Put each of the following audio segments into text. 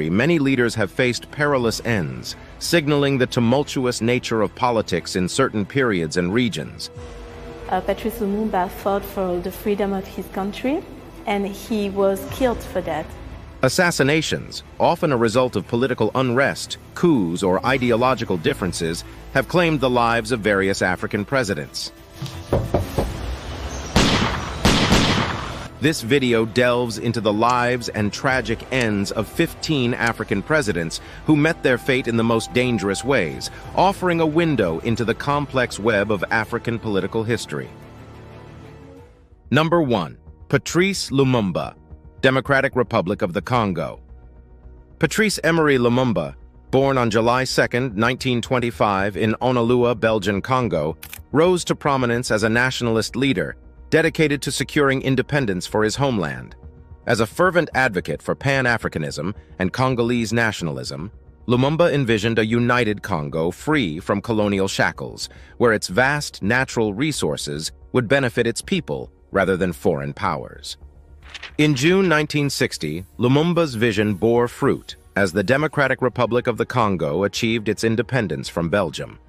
history, many leaders have faced perilous ends, signaling the tumultuous nature of politics in certain periods and regions. Patrice Lumumba fought for the freedom of his country, and he was killed for that. Assassinations, often a result of political unrest, coups, or ideological differences, have claimed the lives of various African presidents. This video delves into the lives and tragic ends of 15 African presidents who met their fate in the most dangerous ways, offering a window into the complex web of African political history. Number 1. Patrice Lumumba, Democratic Republic of the Congo. Patrice Emery Lumumba, born on July 2, 1925 in Onalua, Belgian Congo, rose to prominence as a nationalist leader, dedicated to securing independence for his homeland. As a fervent advocate for Pan-Africanism and Congolese nationalism, Lumumba envisioned a united Congo free from colonial shackles, where its vast natural resources would benefit its people rather than foreign powers. In June 1960, Lumumba's vision bore fruit as the Democratic Republic of the Congo achieved its independence from Belgium.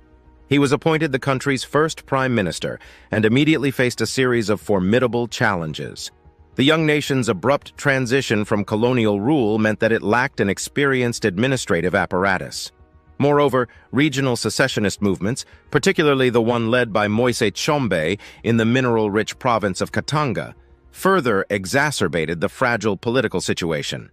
He was appointed the country's first prime minister and immediately faced a series of formidable challenges. The young nation's abrupt transition from colonial rule meant that it lacked an experienced administrative apparatus. Moreover, regional secessionist movements, particularly the one led by Moise Tshombe in the mineral-rich province of Katanga, further exacerbated the fragile political situation.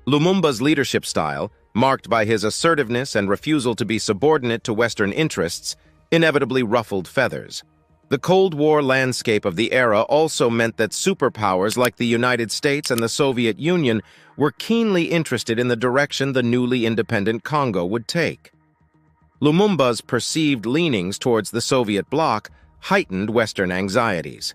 Lumumba's leadership style, marked by his assertiveness and refusal to be subordinate to Western interests, inevitably ruffled feathers. The Cold War landscape of the era also meant that superpowers like the United States and the Soviet Union were keenly interested in the direction the newly independent Congo would take. Lumumba's perceived leanings towards the Soviet bloc heightened Western anxieties.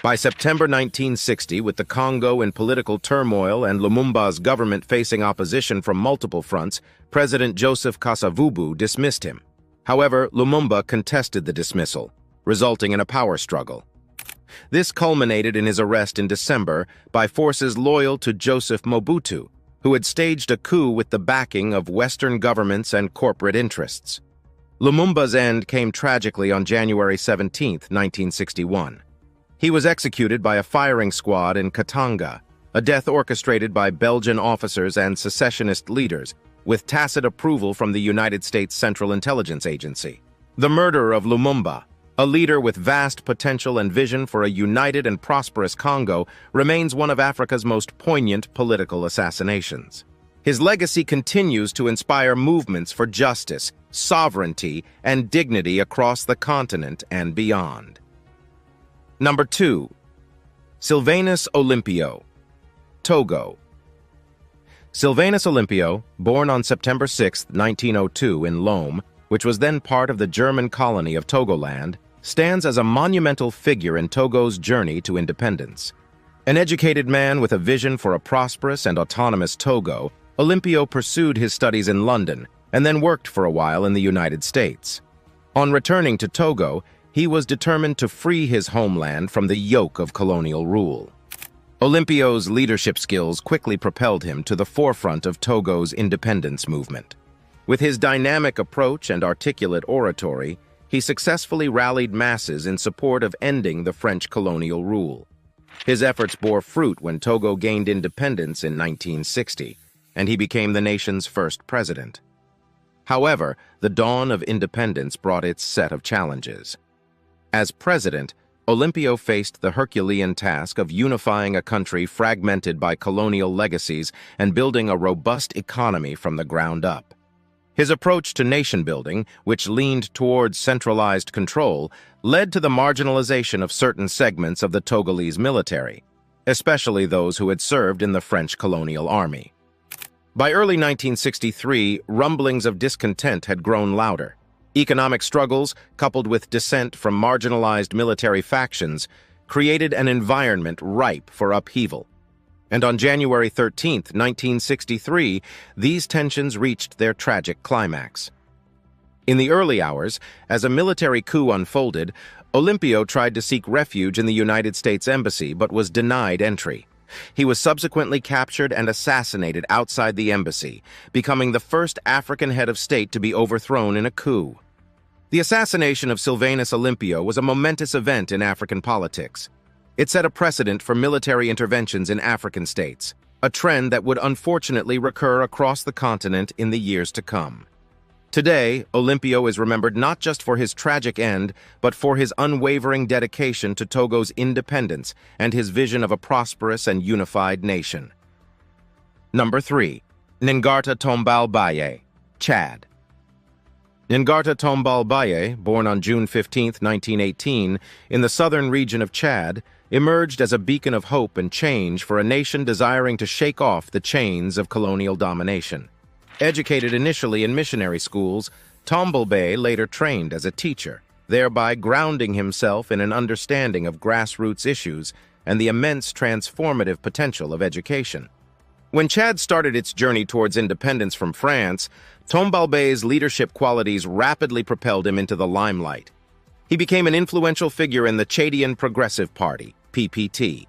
By September 1960, with the Congo in political turmoil and Lumumba's government facing opposition from multiple fronts, President Joseph Kasavubu dismissed him. However, Lumumba contested the dismissal, resulting in a power struggle. This culminated in his arrest in December by forces loyal to Joseph Mobutu, who had staged a coup with the backing of Western governments and corporate interests. Lumumba's end came tragically on January 17, 1961. He was executed by a firing squad in Katanga, a death orchestrated by Belgian officers and secessionist leaders, with tacit approval from the United States Central Intelligence Agency. The murder of Lumumba, a leader with vast potential and vision for a united and prosperous Congo, remains one of Africa's most poignant political assassinations. His legacy continues to inspire movements for justice, sovereignty, and dignity across the continent and beyond. Number 2. Sylvanus Olympio, Togo. Sylvanus Olympio, born on September 6, 1902 in L.O.M, which was then part of the German colony of Togoland, stands as a monumental figure in Togo's journey to independence. An educated man with a vision for a prosperous and autonomous Togo, Olympio pursued his studies in London and then worked for a while in the United States. On returning to Togo, he was determined to free his homeland from the yoke of colonial rule. Olympio's leadership skills quickly propelled him to the forefront of Togo's independence movement. With his dynamic approach and articulate oratory, he successfully rallied masses in support of ending the French colonial rule. His efforts bore fruit when Togo gained independence in 1960, and he became the nation's first president. However, the dawn of independence brought its set of challenges. As president, Olympio faced the Herculean task of unifying a country fragmented by colonial legacies and building a robust economy from the ground up. His approach to nation-building, which leaned towards centralized control, led to the marginalization of certain segments of the Togolese military, especially those who had served in the French colonial army. By early 1963, rumblings of discontent had grown louder. Economic struggles, coupled with dissent from marginalized military factions, created an environment ripe for upheaval. And on January 13, 1963, these tensions reached their tragic climax. In the early hours, as a military coup unfolded, Olympio tried to seek refuge in the United States Embassy but was denied entry. He was subsequently captured and assassinated outside the embassy, becoming the first African head of state to be overthrown in a coup. The assassination of Sylvanus Olympio was a momentous event in African politics. It set a precedent for military interventions in African states, a trend that would unfortunately recur across the continent in the years to come. Today, Olympio is remembered not just for his tragic end, but for his unwavering dedication to Togo's independence and his vision of a prosperous and unified nation. Number 3. Ngarta Tombal Baye, Chad. Ngarta Tombal Baye, born on June 15, 1918, in the southern region of Chad, emerged as a beacon of hope and change for a nation desiring to shake off the chains of colonial domination. Educated initially in missionary schools, Tombal Baye later trained as a teacher, thereby grounding himself in an understanding of grassroots issues and the immense transformative potential of education. When Chad started its journey towards independence from France, Tombal Baye's leadership qualities rapidly propelled him into the limelight. He became an influential figure in the Chadian Progressive Party, PPT,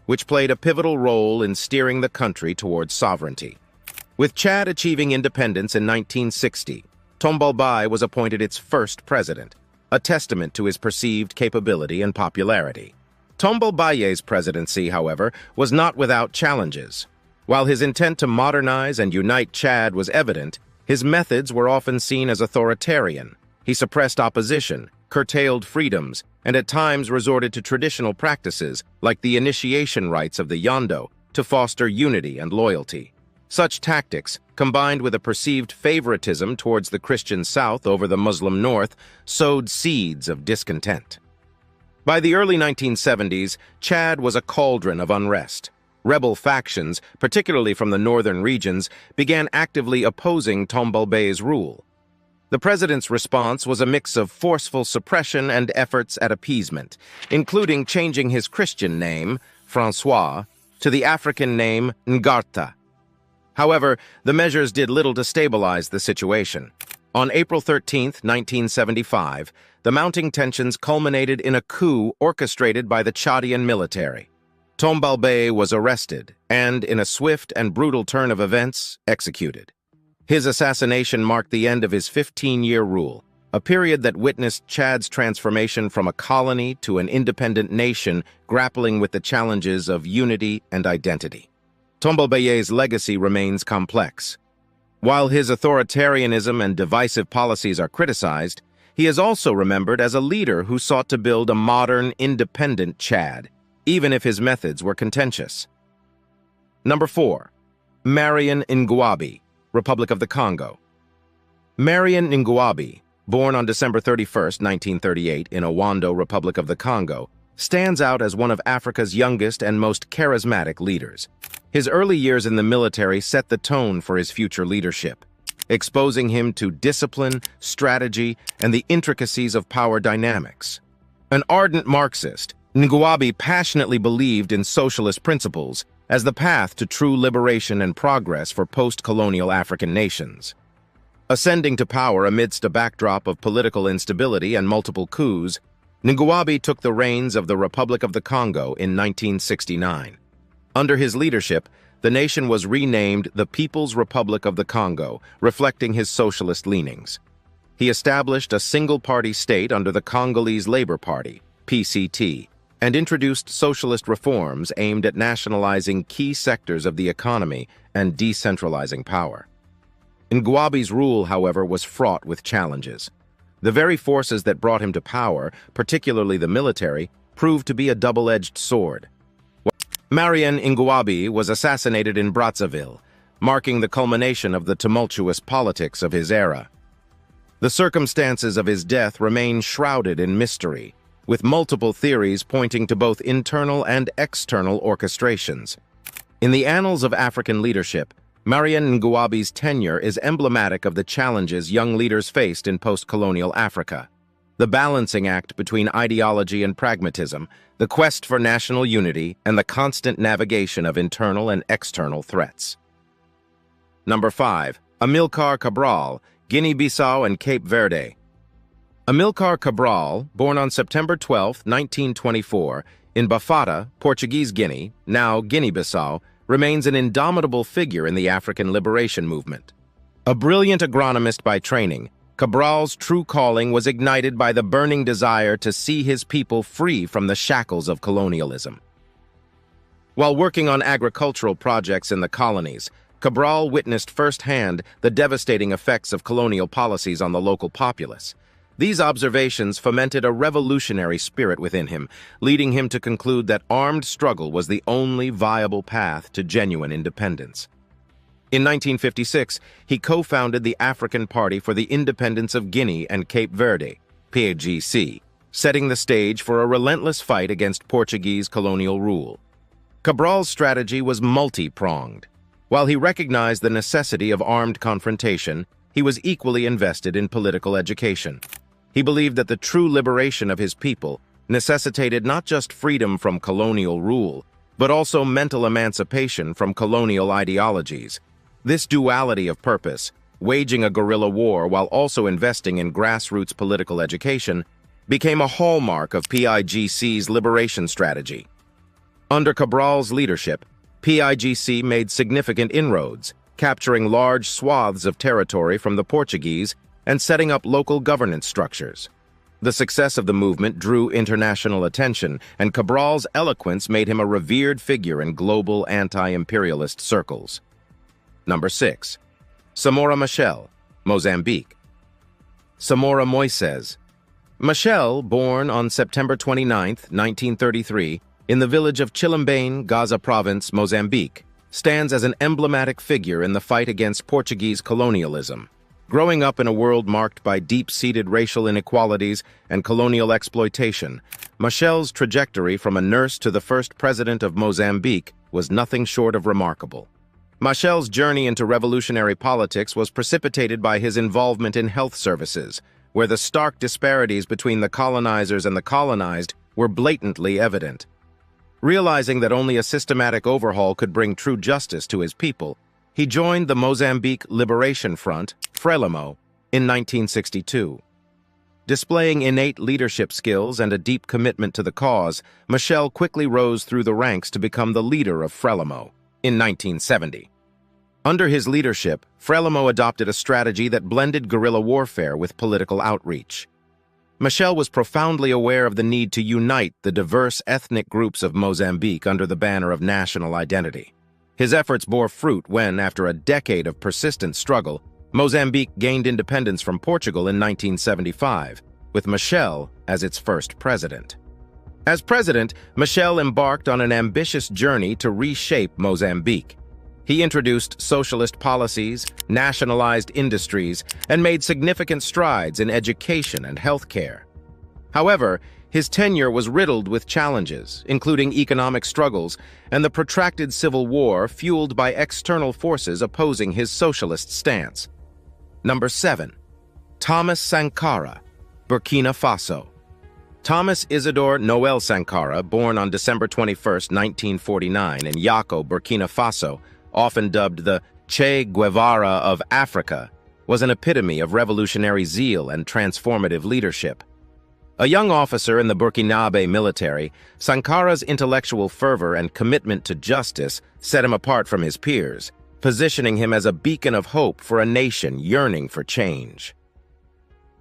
which played a pivotal role in steering the country towards sovereignty. With Chad achieving independence in 1960, Tombal Baye was appointed its first president, a testament to his perceived capability and popularity. Tombal Baye's presidency, however, was not without challenges. While his intent to modernize and unite Chad was evident, his methods were often seen as authoritarian. He suppressed opposition, curtailed freedoms, and at times resorted to traditional practices like the initiation rites of the Yondo to foster unity and loyalty. Such tactics, combined with a perceived favoritism towards the Christian South over the Muslim North, sowed seeds of discontent. By the early 1970s, Chad was a cauldron of unrest. Rebel factions, particularly from the northern regions, began actively opposing Tombal Baye's rule. The president's response was a mix of forceful suppression and efforts at appeasement, including changing his Christian name, François, to the African name Ngarta. However, the measures did little to stabilize the situation. On April 13, 1975, the mounting tensions culminated in a coup orchestrated by the Chadian military. Tombal Baye was arrested and, in a swift and brutal turn of events, executed. His assassination marked the end of his 15-year rule, a period that witnessed Chad's transformation from a colony to an independent nation grappling with the challenges of unity and identity. Tombal Baye's legacy remains complex. While his authoritarianism and divisive policies are criticized, he is also remembered as a leader who sought to build a modern, independent Chad, even if his methods were contentious. Number 4. Marion Ngouabi, Republic of the Congo. Marion Ngouabi, born on December 31, 1938, in Owondo, Republic of the Congo, stands out as one of Africa's youngest and most charismatic leaders. His early years in the military set the tone for his future leadership, exposing him to discipline, strategy, and the intricacies of power dynamics. An ardent Marxist, Ngouabi passionately believed in socialist principles as the path to true liberation and progress for post-colonial African nations. Ascending to power amidst a backdrop of political instability and multiple coups, Ngouabi took the reins of the Republic of the Congo in 1969. Under his leadership, the nation was renamed the People's Republic of the Congo, reflecting his socialist leanings. He established a single-party state under the Congolese Labour Party, PCT, and introduced socialist reforms aimed at nationalizing key sectors of the economy and decentralizing power. Ngouabi's rule, however, was fraught with challenges. The very forces that brought him to power, particularly the military, proved to be a double-edged sword. Marion Ngouabi was assassinated in Brazzaville, marking the culmination of the tumultuous politics of his era. The circumstances of his death remain shrouded in mystery, with multiple theories pointing to both internal and external orchestrations. In the annals of African leadership, Marion Ngouabi's tenure is emblematic of the challenges young leaders faced in post-colonial Africa. The balancing act between ideology and pragmatism, the quest for national unity, and the constant navigation of internal and external threats. Number 5. Amilcar Cabral, Guinea-Bissau and Cape Verde. Amilcar Cabral, born on September 12, 1924, In Bafata, Portuguese Guinea, now Guinea-Bissau, remains an indomitable figure in the African liberation movement. A brilliant agronomist by training, Cabral's true calling was ignited by the burning desire to see his people free from the shackles of colonialism. While working on agricultural projects in the colonies, Cabral witnessed firsthand the devastating effects of colonial policies on the local populace. These observations fomented a revolutionary spirit within him, leading him to conclude that armed struggle was the only viable path to genuine independence. In 1956, he co-founded the African Party for the Independence of Guinea and Cape Verde, PAGC, setting the stage for a relentless fight against Portuguese colonial rule. Cabral's strategy was multi-pronged. While he recognized the necessity of armed confrontation, he was equally invested in political education. He believed that the true liberation of his people necessitated not just freedom from colonial rule, but also mental emancipation from colonial ideologies. This duality of purpose, waging a guerrilla war while also investing in grassroots political education, became a hallmark of PIGC's liberation strategy. Under Cabral's leadership, PIGC made significant inroads, capturing large swaths of territory from the Portuguese and setting up local governance structures. The success of the movement drew international attention, and Cabral's eloquence made him a revered figure in global anti-imperialist circles. Number 6. Samora Machel, Mozambique. Samora Moises. Machel, born on September 29, 1933, in the village of Chilambane, Gaza Province, Mozambique, stands as an emblematic figure in the fight against Portuguese colonialism. Growing up in a world marked by deep-seated racial inequalities and colonial exploitation, Machel's trajectory from a nurse to the first president of Mozambique was nothing short of remarkable. Machel's journey into revolutionary politics was precipitated by his involvement in health services, where the stark disparities between the colonizers and the colonized were blatantly evident. Realizing that only a systematic overhaul could bring true justice to his people, he joined the Mozambique Liberation Front, Frelimo, in 1962. Displaying innate leadership skills and a deep commitment to the cause, Machel quickly rose through the ranks to become the leader of Frelimo in 1970. Under his leadership, Frelimo adopted a strategy that blended guerrilla warfare with political outreach. Machel was profoundly aware of the need to unite the diverse ethnic groups of Mozambique under the banner of national identity. His efforts bore fruit when, after a decade of persistent struggle, Mozambique gained independence from Portugal in 1975, with Machel as its first president. As president, Machel embarked on an ambitious journey to reshape Mozambique. He introduced socialist policies, nationalized industries, and made significant strides in education and healthcare. However, his tenure was riddled with challenges, including economic struggles and the protracted civil war fueled by external forces opposing his socialist stance. Number 7. Thomas Sankara, Burkina Faso. Thomas Isidore Noel Sankara, born on December 21, 1949, in Yako, Burkina Faso, often dubbed the Che Guevara of Africa, was an epitome of revolutionary zeal and transformative leadership. A young officer in the Burkinabe military, Sankara's intellectual fervor and commitment to justice set him apart from his peers, positioning him as a beacon of hope for a nation yearning for change.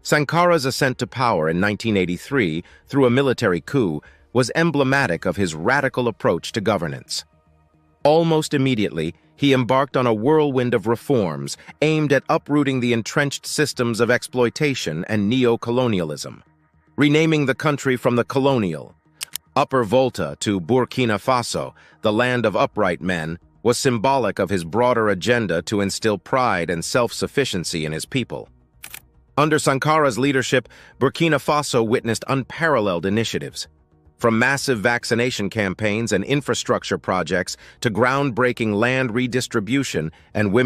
Sankara's ascent to power in 1983 through a military coup was emblematic of his radical approach to governance. Almost immediately, he embarked on a whirlwind of reforms aimed at uprooting the entrenched systems of exploitation and neo-colonialism. Renaming the country from the colonial, Upper Volta, to Burkina Faso, the land of upright men, was symbolic of his broader agenda to instill pride and self-sufficiency in his people. Under Sankara's leadership, Burkina Faso witnessed unparalleled initiatives. From massive vaccination campaigns and infrastructure projects to groundbreaking land redistribution and women's